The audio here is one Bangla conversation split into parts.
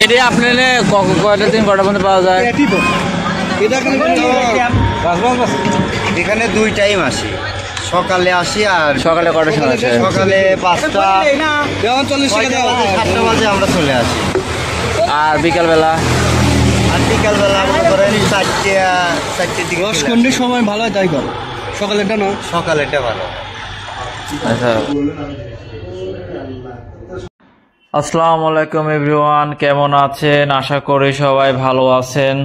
এটা আপনার কয়টা দিন কটা পর্যন্ত পাওয়া যায়? এখানে 2 টাইম আসি, সকালে আসি আর সকালে কটার সময় আসে? সকালে 5টা 7টা বাজে আমরা চলে আসি। আর বিকালবেলা? আর বিকালবেলা মনে করেন 4টার দিকে। কোনটির সময় ভালো হয় তাই কর, সকালেরটা না? সকালেরটা ভালো। আচ্ছা, আসসালামু আলাইকুম এভরিওয়ান, কেমন আছেন? আশা করি সবাই ভালো আছেন।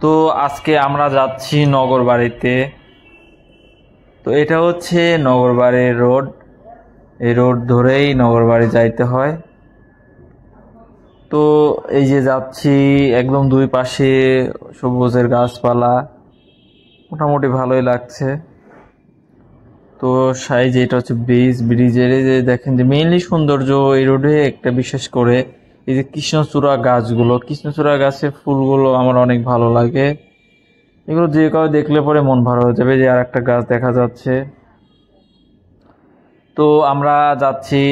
তো আজকে আমরা যাচ্ছি নগরবাড়িতে। তো এটা হচ্ছে নগরবাড়ির রোড, এই রোড ধরেই নগরবাড়ি যাইতে হয়। তো এই যে যাচ্ছি, একদম দুই পাশে সবুজের গাছপালা, মোটামুটি ভালোই লাগছে। তো সাইজ এটা হচ্ছে ব্রিজের এই যে দেখেন যে মেইনলি সৌন্দর্য এই রোডে একটা, বিশেষ করে এই যে কৃষ্ণচূড়া গাছগুলো, কৃষ্ণচূড়া গাছের ফুলগুলো আমার অনেক ভালো লাগে। এগুলো যে কাউ দেখলে পরে মন ভালো হয়ে যাবে। যে আর একটা গাছ দেখা যাচ্ছে। তো আমরা যাচ্ছি,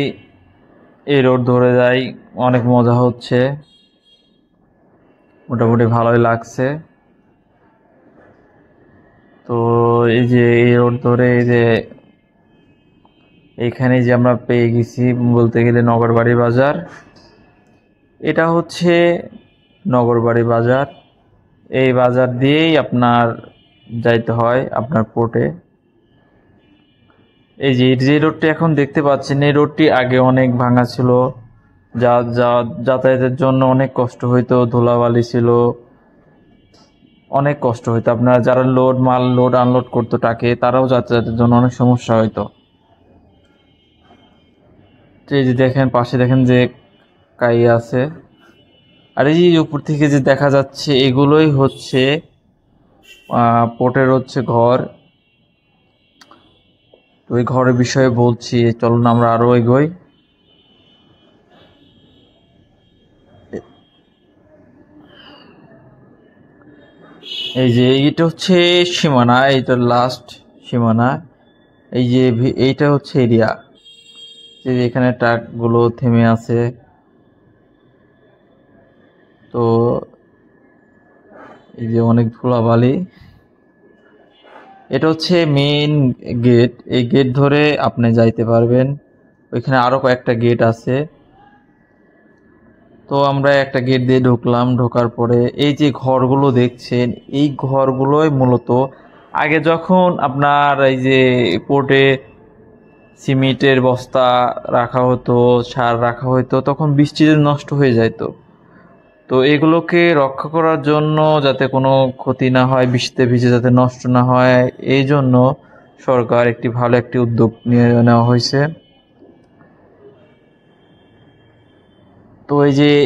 এই রোড ধরে যাই, অনেক মজা হচ্ছে, মোটামুটি ভালোই লাগছে। তো এই যে এই রোড ধরে এই যে এইখানে যে আমরা পেয়ে গেছি বলতে গেলে নগরবাড়ি বাজার। এটা হচ্ছে নগরবাড়ি বাজার। এই বাজার দিয়েই আপনার যাইতে হয় আপনার পোর্টে। এই যে রোডটি এখন দেখতে পাচ্ছেন, এই রোডটি আগে অনেক ভাঙা ছিল, যাতায়াতের জন্য অনেক কষ্ট হইতো, ধুলাবালি ছিল, অনেক কষ্ট হইতো। আপনার যারা মাল লোড আনলোড করতো ট্রাকে, তারাও যাতায়াতের জন্য অনেক সমস্যা হইতো। এই যে দেখেন পাশে দেখেন যে কাই আছে, আর এই যে উপর থেকে যে দেখা যাচ্ছে এগুলোই হচ্ছে পোর্টের হচ্ছে ঘর। তো এই ঘরের বিষয়ে বলছি, চলুন আমরা আরো এগোই। এই যে এইটা হচ্ছে সীমানা, এইটা লাস্ট সীমানা। এই যে এইটা হচ্ছে এরিয়া, যে এখানে ট্রাকগুলো থেমে আছে। তো এই যে অনেক ধুলাবালি। এটা হচ্ছে মেইন গেট, এই গেট ধরে আপনি যাইতে পারবেন। ওইখানে আরো কয়েকটা গেট আছে। তো আমরা একটা গেট দিয়ে ঢুকলাম, ঢোকার পরে এই যে ঘরগুলো দেখছেন, এই ঘরগুলোই মূলত আগে যখন আপনার এই যে পোর্টে সিমেন্টের বস্তা রাখা হতো, সার রাখা হতো, তখন বৃষ্টিতে নষ্ট হয়ে যেত। তো এগুলোকে রক্ষা করার জন্য, যাতে কোনো ক্ষতি না হয়, বৃষ্টিতে ভিজে যাতে নষ্ট না হয়, এই জন্য সরকার ভালো একটি উদ্যোগ নেওয়া হয়েছে। তো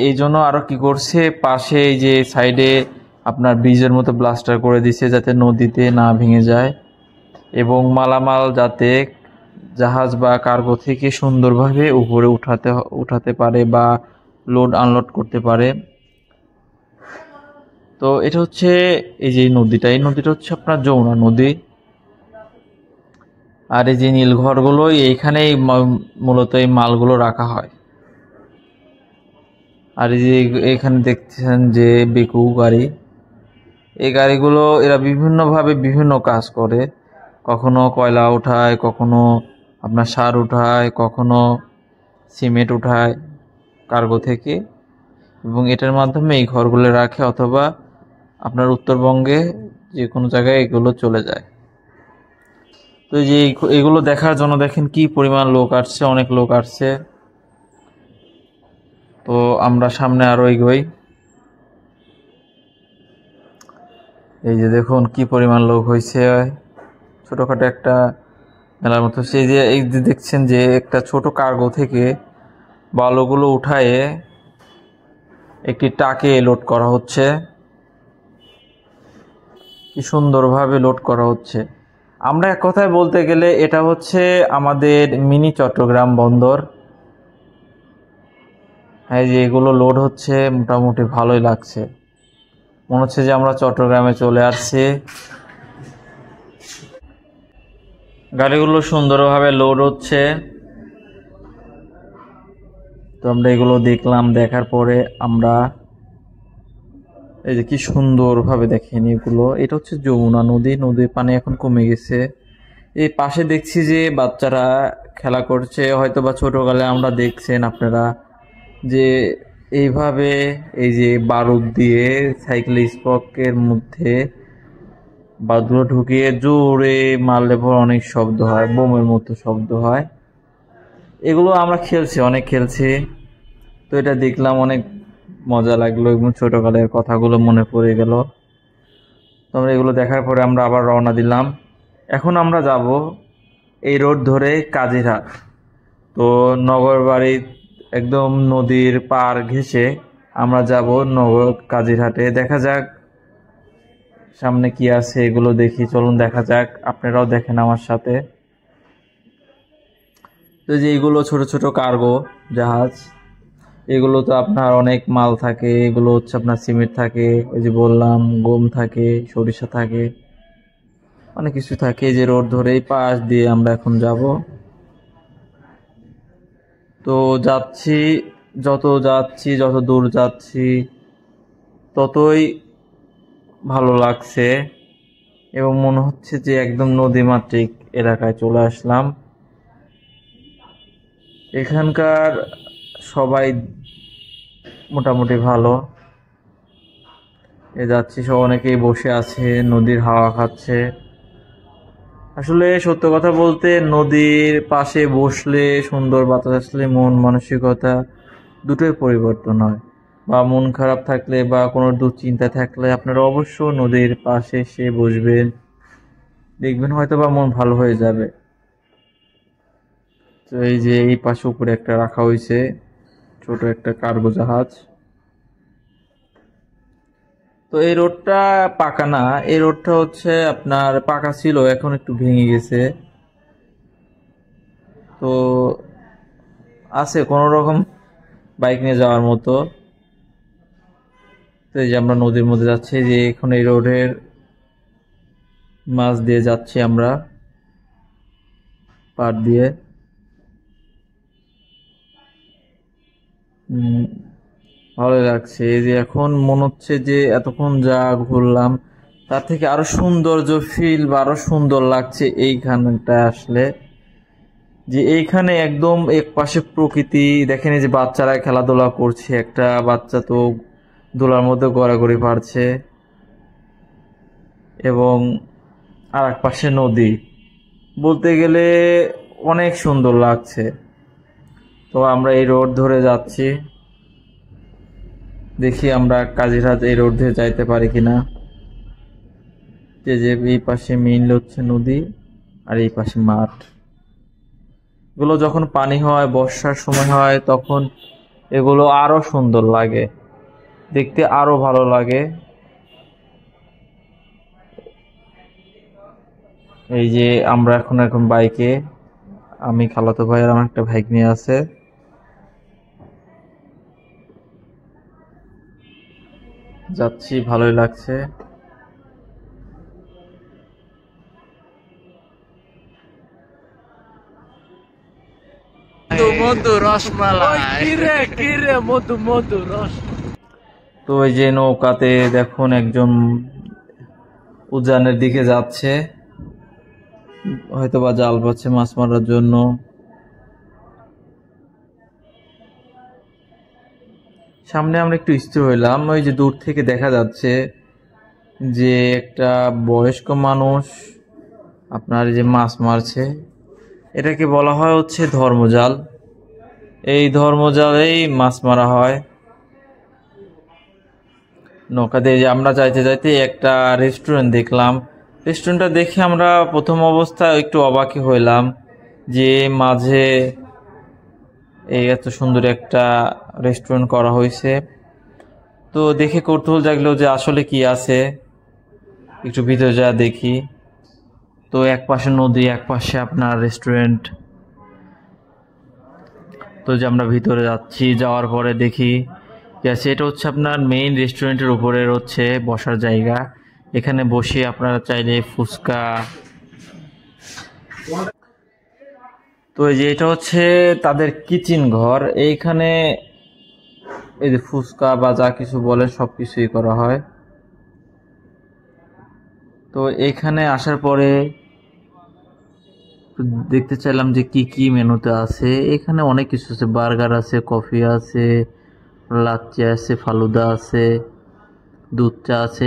এই জন্য আরো কি করছে, পাশে এই যে সাইডে আপনার ব্রিজের মতো ব্লাস্টার করে দিছে, যাতে নদীতে না ভেঙে যায়, এবং মালামাল যাতে জাহাজ বা কার্গো থেকে সুন্দরভাবে উপরে উঠাতে পারে বা লোড আনলোড করতে পারে। তো এটা হচ্ছে এই যে এই নদীটা হচ্ছে আপনার যমুনা নদী। আর এই যে নীল ঘরগুলো, এইখানেই মূলত এই মালগুলো রাখা হয়। আর এই যে এখানে দেখছেন যে বেকু গাড়ি, এই গাড়িগুলো এরা বিভিন্নভাবে বিভিন্ন কাজ করে। কখনো কয়লা উঠায়, কখনো আপনার সার উঠায়, কখনো সিমেন্ট উঠায় কার্গো থেকে, এবং এটার মাধ্যমে এই ঘরগুলো রাখে, অথবা আপনার উত্তরবঙ্গে যে কোনো জায়গায় এগুলো চলে যায়। তো এই যে এগুলো দেখার জন্য দেখেন কি পরিমাণ লোক আসছে, অনেক লোক আসছে। তো আমরা সামনে আরো এগোই। এই যে দেখুন কি পরিমাণ লোক হয়েছে, ছোটখাটো একটা মেলার মতো। সেই যে এই যে দেখছেন যে একটা ছোট কার্গো থেকে বালুগুলো উঠায়ে একটি ট্রাকে লোড করা হচ্ছে, কি সুন্দরভাবে লোড করা হচ্ছে। আমরা এক কথায় বলতে গেলে এটা হচ্ছে আমাদের মিনি চট্টগ্রাম বন্দর। এই যে এগুলো লোড হচ্ছে, মোটামুটি ভালোই লাগছে, মনে হচ্ছে যে আমরা চট্টগ্রামে চলে আসছি। গাড়িগুলো সুন্দরভাবে লোড হচ্ছে। তো আমরা এগুলো দেখলাম, দেখার পরে আমরা এই যে কি সুন্দরভাবে দেখেন এগুলো, এটা হচ্ছে যমুনা নদী, নদীর পানি এখন কমে গেছে। এই পাশে দেখছি যে বাচ্চারা খেলা করছে, হয়তো বা ছোটকালে আমরা দেখছেন আপনারা যে এইভাবে এই যে বারুদ দিয়ে সাইকেল স্পকের মধ্যে বারুদগুলো ঢুকিয়ে জোরে মারলে পর অনেক শব্দ হয়, বোমের মতো শব্দ হয়। এগুলো আমরা খেলছি, অনেক খেলছি। তো এটা দেখলাম, অনেক মজা লাগলো এবং ছোটকালের কথাগুলো মনে পড়ে গেল। তো আমরা এগুলো দেখার পরে আমরা আবার রওনা দিলাম। এখন আমরা যাব এই রোড ধরে কাজিরহাট। তো নগর বাড়ি একদম নদীর পার ঘেঁষে আমরা যাব নগর কাজিরহাটে। দেখা যাক সামনে কি আছে, এগুলো দেখি, চলুন দেখা যাক, আপনারাও দেখেন আমার সাথে। তো যে এগুলো ছোট ছোট কার্গো জাহাজ, এগুলো তো আপনার অনেক মাল থাকে। এগুলো হচ্ছে আপনার সিমেন্ট থাকে, ওই যে বললাম গম থাকে, সরিষা থাকে, অনেক কিছু থাকে। যে রোড ধরে এই পাশ দিয়ে আমরা এখন যাব। তো যাচ্ছি, যত দূর যাচ্ছি ততই ভালো লাগছে এবং মনে হচ্ছে যে একদম নদীমাতৃক এলাকায় চলে আসলাম। এখানকার সবাই মোটামুটি ভালো। যাচ্ছি, সব অনেকেই বসে আছে, নদীর হাওয়া খাচ্ছে। আসলে সত্য কথা বলতে নদীর পাশে বসলে, সুন্দর বাতাস আসলে মন মানসিকতা দুটোই পরিবর্তন হয়। বা মন খারাপ থাকলে বা কোনো দুশ্চিন্তা থাকলে আপনারা অবশ্য নদীর পাশে এসে বসবেন, দেখবেন হয়তো বা মন ভালো হয়ে যাবে। তো এই যে এই পাশে উপরে একটা রাখা হয়েছে ছোট একটা কার্গো জাহাজ। তো এই রোডটা পাকা না, এই রোডটা হচ্ছে আপনার পাকা ছিল, এখন একটু ভেঙে গেছে। তো আছে কোনো রকম বাইক নিয়ে যাওয়ার মতো। তো এই যে আমরা নদীর মধ্যে যাচ্ছি, যে এখন এই রোডের মাছ দিয়ে যাচ্ছি আমরা পার দিয়ে। ভালো লাগছে। এই যে এখন মনে হচ্ছে যে এতক্ষণ যা ঘুরলাম তার থেকে আরো সৌন্দর্য ফিল বা আরো সুন্দর লাগছে এইখানটা আসলে। যে এইখানে একদম এক পাশে প্রকৃতি দেখেন, এই যে বাচ্চারা খেলাধুলা করছে, একটা বাচ্চা তো দোলার মধ্যে গড়াগড়ি পারছে এবং আর এক পাশে নদী, বলতে গেলে অনেক সুন্দর লাগছে। তো আমরা এই রোড ধরে যাচ্ছি, দেখি আমরা কাজিরহাট এই রোড ধরে যাইতে পারি কিনা। যে এই পাশে মেইন হচ্ছে নদী আর এই পাশে মাঠ। এগুলো যখন পানি হয়, বর্ষার সময় হয়, তখন এগুলো আরো সুন্দর লাগে, দেখতে আরো ভালো লাগে। এই যে আমরা এখন বাইকে, আমি, খালাতো ভাই আর আমার একটা ভাগ্নি আছে, যাচ্ছি, ভালোই লাগছে। তো এই যে নৌকাতে দেখুন একজন উজানের দিকে যাচ্ছে, হয়তো বা জাল পাচ্ছে মাছ মারার জন্য। সামনে আমরা একটু স্থির হইলাম, ওই যে দূর থেকে দেখা যাচ্ছে যে একটা বয়স্ক মানুষ আপনার যে মাছ মারছে, এটাকে বলা হয় হচ্ছে ধর্মজাল। এই ধর্মজালেই মাছ মারা হয় নৌকাতে। যে আমরা যাইতে যাইতে একটা রেস্টুরেন্ট দেখলাম। রেস্টুরেন্টটা দেখে আমরা প্রথম অবস্থায় একটু অবাকই হইলাম যে মাঝে এই এত সুন্দর একটা রেস্টুরেন্ট করা হয়েছে। তো দেখে কৌতূহল জাগলো যে আসলে কি আছে, একটু ভিতরে যা দেখি। তো এক পাশে নদী, এক পাশে আপনার রেস্টুরেন্ট। তো যে আমরা ভিতরে যাচ্ছি, যাওয়ার পরে দেখি যে এটা হচ্ছে আপনার মেইন রেস্টুরেন্টের উপরের হচ্ছে বসার জায়গা। এখানে বসে আপনারা চাইলে ফুচকা। তো এই যে এটা হচ্ছে তাদের কিচেন ঘর। এইখানে এই যে ফুচকা বা যা কিছু বলে সবকিছুই করা হয়। তো এইখানে আসার পরে দেখতে চাইলাম যে কি কি মেনুতে আছে। এখানে অনেক কিছু আছে, বার্গার আছে, কফি আছে, লাচ্ছি আছে, ফালুদা আছে, দুধ চা আছে,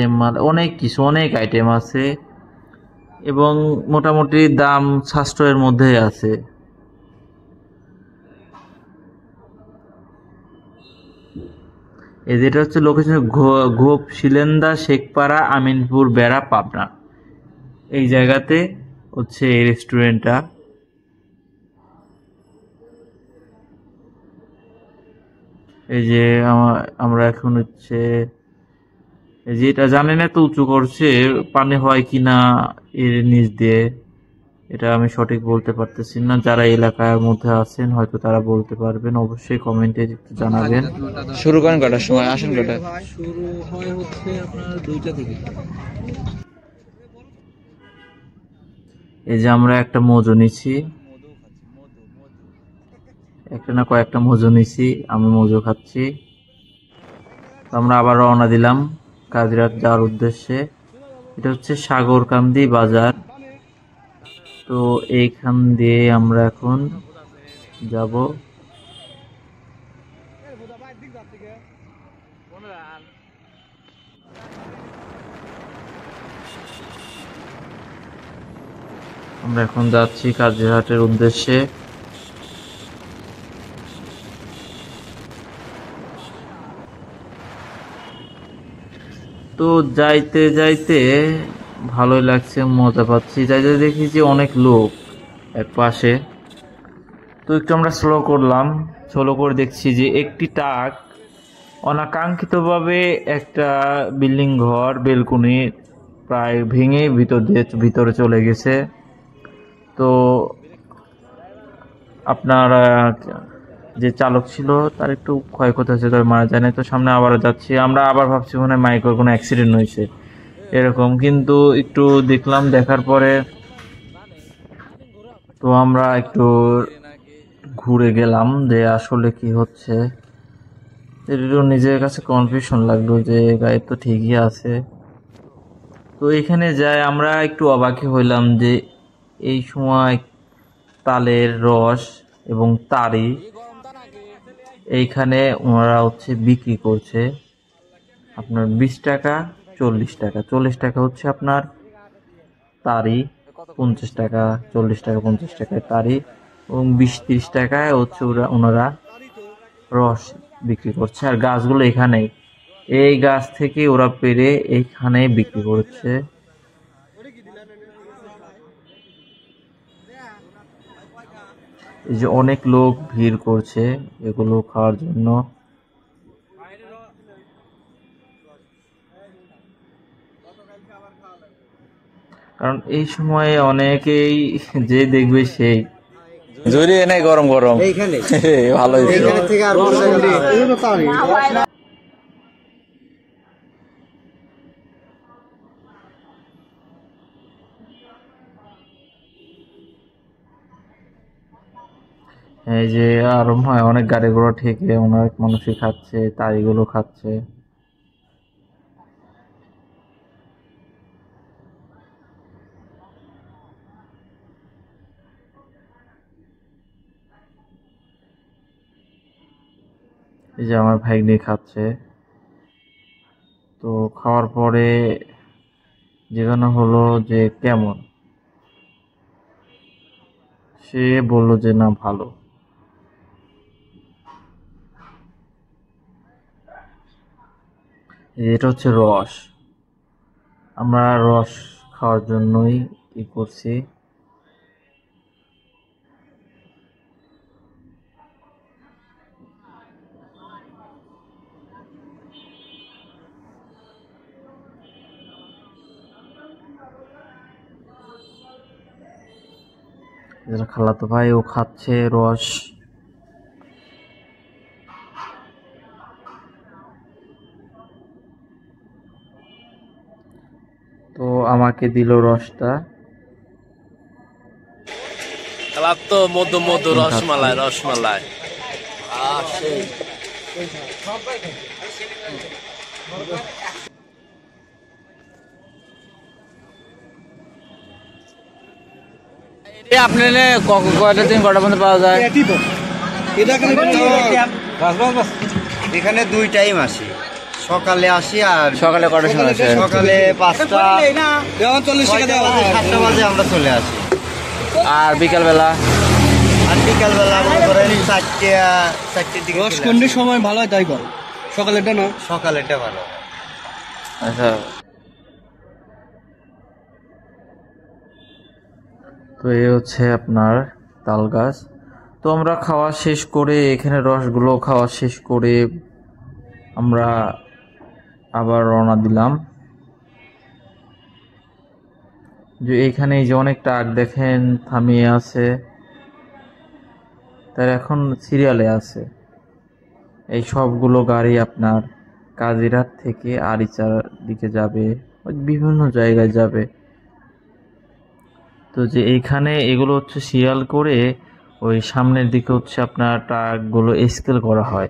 অনেক কিছু, অনেক আইটেম আছে এবং মোটামুটি দাম সাশ্রয়ের মধ্যে আছে। এই যেটা হচ্ছে লোকেশন ঘোপ শিলেন্দা, শেখপাড়া, আমিনপুর, বেড়া, পাবনা। এই জায়গাতে হচ্ছে এই রেস্টুরেন্টটা। এই যে আমরা এখন হচ্ছে এই যে এটা জানেন এত উঁচু করছে, পানি হয় কিনা এর নিচ দিয়ে, এটা আমি সঠিক বলতে পারতেছি না। যারা এলাকার মধ্যে আছেন হয়তো তারা বলতে পারবেন, অবশ্যই কমেন্টে একটু জানাবেন। শুরু করেন কটার সময়, আসেন কটা? শুরু হয় হচ্ছে আপনার 2টা থেকে। এই যে আমরা একটা মজু নিছি, একটা না কয়েকটা মজু নিছি, আমি মজু খাচ্ছি। তো আমরা আবার রওনা দিলাম কাজিরাট যাওয়ার উদ্দেশ্যে। এটা হচ্ছে সাগরকান্দি বাজার। তো এইখান দিয়ে আমরা এখন যাব। আমরা এখন যাচ্ছি কাজিরহাটের উদ্দেশ্যে। তো যাইতে যাইতে ভালোই লাগছে, মজা পাচ্ছি। যাইতে দেখি যে অনেক লোক এক পাশে। তো একটু আমরা স্লো করলাম, স্লো করে দেখছি যে একটি ট্রাক অনাকাঙ্ক্ষিতভাবে একটা বিল্ডিং ঘর বেলকুনি প্রায় ভেঙে ভিতরে চলে গেছে। তো আপনার যে চালক ছিল তার একটু ক্ষয়ক্ষতি হয়েছে, তবে মারা যায় না। তো সামনে আবার যাচ্ছি, আমরা আবার ভাবছি মনে হয় মাইকের কোনো অ্যাক্সিডেন্ট হয়েছে এরকম, কিন্তু একটু দেখলাম, দেখার পরে তো আমরা একটু ঘুরে গেলাম যে আসলে কি হচ্ছে। একটু নিজের কাছে কনফিউশন লাগলো যে গাড়ি তো ঠিকই আছে। তো এখানে যাই আমরা একটু অবাকই হইলাম যে এই সময় তালের রস এবং তারি এইখানে ওনারা হচ্ছে বিক্রি করছে আপনার 20 টাকা, 40 টাকা। 40 টাকা হচ্ছে আপনার তারি, 50 টাকা, 40 টাকা, 50 টাকায় তারি এবং 20-30 টাকায় হচ্ছে ওনারা রস বিক্রি করছে। আর গাছগুলো এখানেই, এই গাছ থেকে ওরা পেরে এইখানে বিক্রি করছে। এই যে অনেক লোক ভিড় করছে এগুলো খাওয়ার জন্য। কারণ এই সময়ে অনেকেই যে দেখবে সেই জড়িয়ে নেই গরম গরম এইখানে ভালো হয়েছে। এইখানে থেকে আর কোনো জায়গায় না। এই যে আর অনেক গাড়ি ঘোড়া ঠেকে অনেক মানুষই খাচ্ছে, তাইগুলো খাচ্ছে। এই যে আমার ভাগ্নি খাচ্ছে। তো খাওয়ার পরে জিজ্ঞাসা হলো যে কেমন, সে বললো যে না ভালো। এটা হচ্ছে রস, আমরা রস খাওয়ার জন্যই ই করছি। খালাতো ভাই ও খাচ্ছে রস। তো আমাকে দিল রসটা। ভাত তো মধু মধু রসমালাই রসমালাই। আপনি কয়টা থেকে কটা পর্যন্ত পাওয়া যায়? এখানে দুই টাইম আসি, সকালে আসি আর সকালে কটার সময় আসে? সকালে 5টা 7টা বাজে আমরা চলে আসি। আর বিকালবেলা? আর বিকালবেলা মনে করেন 4টার দিকে। কোনটি সময় ভালো হয় তাই কর, সকালেরটা না? সকালেরটা ভালো। আচ্ছা, তো এই হচ্ছে আপনার তাল গাছ। তো আমরা খাওয়া শেষ করে, এখানে রসগুলো খাওয়া শেষ করে আমরা আবার রওনা দিলাম। যে এখানে এই যে অনেক ট্রাক দেখেন থামিয়ে আছে, তার এখন সিরিয়ালে আছে। এই সবগুলো গাড়ি আপনার কাজিরহাট থেকে আরিচার দিকে যাবে, বিভিন্ন জায়গায় যাবে। তো যে এইখানে এগুলো হচ্ছে সিরিয়াল করে ওই সামনের দিকে হচ্ছে আপনার ট্রাকগুলো স্কেল করা হয়।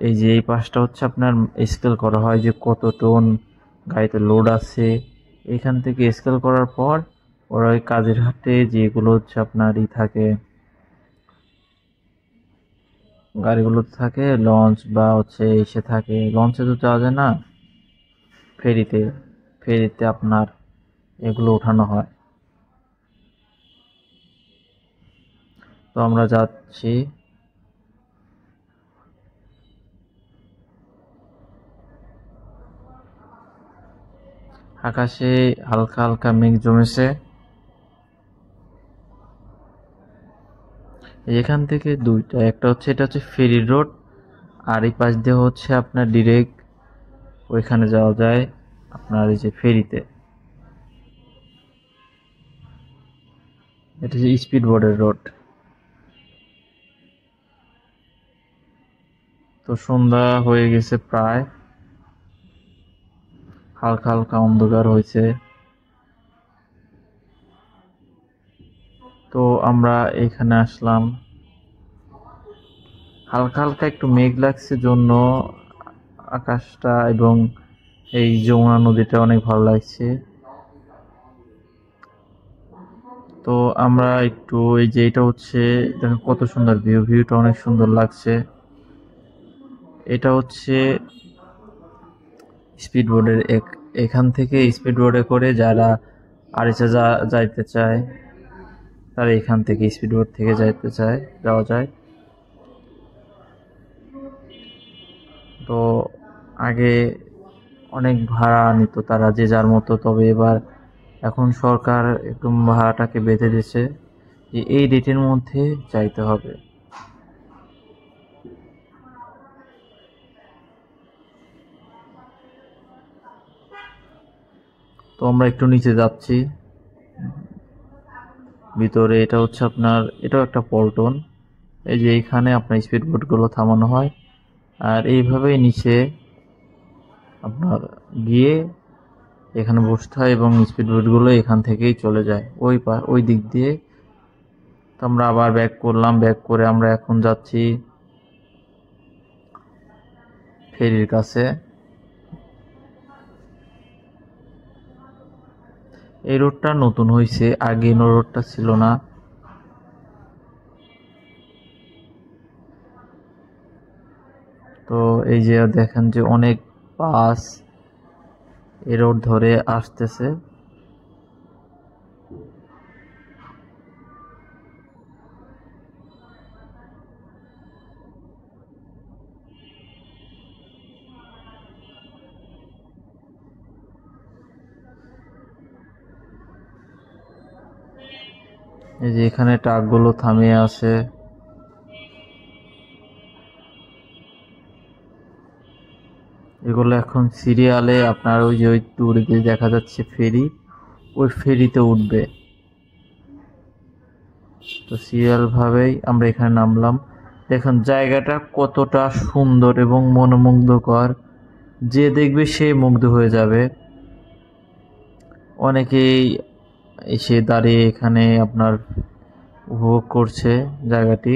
এই যে এই পাশটা হচ্ছে আপনার স্কেল করা হয় যে কত টন গাড়িতে লোড আছে। এখান থেকে স্কেল করার পর ওরা ওই কাজিরহাটে যেগুলো হচ্ছে আপনার থাকে, গাড়িগুলো থাকে লঞ্চ বা হচ্ছে এসে থাকে, লঞ্চে তো যাওয়া যায় না, ফেরিতে ফেরিতে আপনার এগুলো ওঠানো হয়। তো আমরা যাচ্ছি। আকাশে হালকা হালকা মেঘ জমেছে। এখান থেকে দুইটা, একটা হচ্ছে এটা হচ্ছে ফেরি রোড, আর এই পাশ দিয়ে হচ্ছে আপনার ডিরেক্ট ওইখানে যাওয়া যায় আপনার এই যে ফেরিতে। এটা হচ্ছে স্পিড বোর্ডের রোড। তো সন্ধ্যা হয়ে গেছে প্রায়, হালকা হালকা অন্ধকার হয়েছে। তো আমরা এখানে আসলাম, হালকা হালকা একটু মেঘ লাগছে জন্য আকাশটা এবং এই যমুনা নদীটা অনেক ভালো লাগছে। তো আমরা একটু এই যে এটা হচ্ছে দেখেন কত সুন্দর ভিউটা অনেক সুন্দর লাগছে। এটা হচ্ছে স্পিড বোর্ডের এখান থেকে স্পিড বোর্ডে করে যারা আরিচা যাইতে চায় তারা এখান থেকে স্পিড বোর্ড থেকে যাওয়া যায়। তো আগে অনেক ভাড়া নিত তারা যে যার মতো, তবে এবার এখন সরকার একদম ভাড়াটাকে বেঁধে দিয়েছে যে এই ডেটের মধ্যে যাইতে হবে। তো আমরা একটু নিচে যাচ্ছি ভিতরে। এটা হচ্ছে আপনার, এটাও একটা পল্টন। এই যে এইখানে আপনার স্পিড বোটগুলো থামানো হয়, আর এইভাবেই নিচে আপনার গিয়ে এখানে বসতে হয় এবং স্পিড বোটগুলো এখান থেকেই চলে যায় ওই দিক দিয়ে। তো আমরা আবার ব্যাক করলাম, ব্যাক করে আমরা এখন যাচ্ছি ফেরির কাছে। এই রোডটা নতুন হয়েছে, আগে রোডটা ছিল না। তো এই যে দেখেন যে অনেক বাস এই রোড ধরে আসতেছে। এই যে এখানে ট্রাকগুলো থামিয়ে আছে। এগুলো এখন সিরিয়ালে আপনার ওই যে ওই দূরে দেখা যাচ্ছে ফেরি, ওই ফেরিতে উঠবে। তো সিরিয়াল ভাবেই আমরা এখানে নামলাম। দেখুন জায়গাটা কতটা সুন্দর এবং মনোমুগ্ধকর, যে দেখবে সে মুগ্ধ হয়ে যাবে। অনেকেই এসে দাঁড়িয়ে এখানে আপনার উপভোগ করছে জায়গাটি।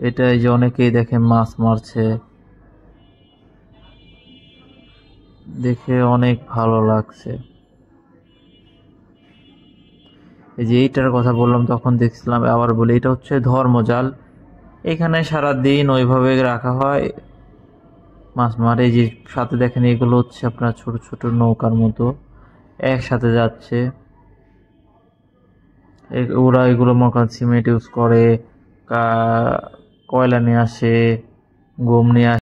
এটা এই যে অনেকেই দেখে মাছ মারছে, দেখে অনেক ভালো লাগছে। এই যে এইটার কথা বললাম তখন দেখছিলাম, আবার বলি এটা হচ্ছে ধর্মজাল। এখানে সারা দিন ওইভাবে রাখা হয়, মাছ মারে। এই যে সাথে দেখেন এগুলো হচ্ছে আপনার ছোট ছোট নৌকার মতো একসাথে যাচ্ছে। ওরা এগুলো মনে করেন সিমেন্ট ইউজ করে, কয়লা নিয়ে আসে, গম নিয়ে আসে।